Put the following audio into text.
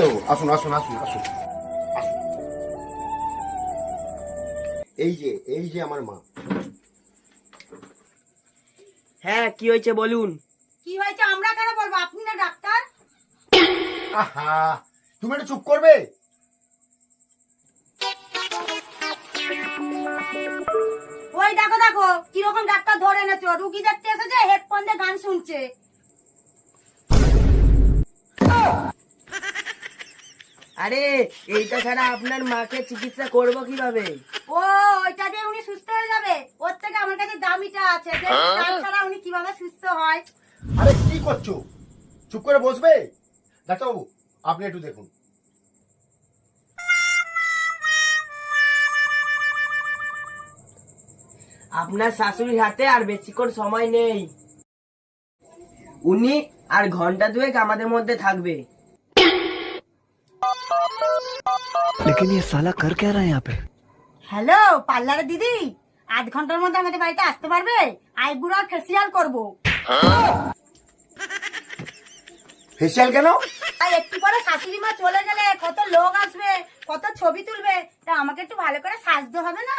তো আসুন আসুন আসুন আসুন আসুন। এই যে আমার মা। হ্যাঁ, কি হয়েছে বলুন। কি হয়েছে আমরা কেন বলবো, আপনি না ডাক্তার। আহা, তুমি একটু চুপ করবে? ওই দেখো দেখো কিরকম ডাক্তার ধরে এনেছো, রুগী দেখতে এসেছে হেডফোন দিয়ে গান শুনছে। আরে এইটা ছাড়া আপনার মাকে চিকিৎসা করব কিভাবে? ও ওইটা দিয়ে উনি সুস্থ হয়ে যাবে? ওর থেকে আমার কাছে দামিটা আছে, তাছাড়া উনি কিভাবে সুস্থ হয়। আরে কি করছো? চুপ করে বসবে? ডাক্তারবাবু আপনি একটু দেখুন। আপনার শাশুড়ির হাতে আর বেশিক্ষণ সময় নেই। উনি আর ঘন্টা দুয়েক আমাদের মধ্যে থাকবে। लेकिन ये साला कर क्या रहा है यहाँ पे? হ্যালো পার্লারের দিদি, 8 ঘন্টার মধ্যে আমাদের বাড়িতে আসতে পারবে? আইব্রো আর ফেসিয়াল করবো। ফেসিয়াল কেন? তাই একটু পরে শাশুড়ি মা চলে গেলে কত লোক আসবে, কত ছবি তুলবে, তা আমাকে একটু ভালো করে সাজতে হবে না?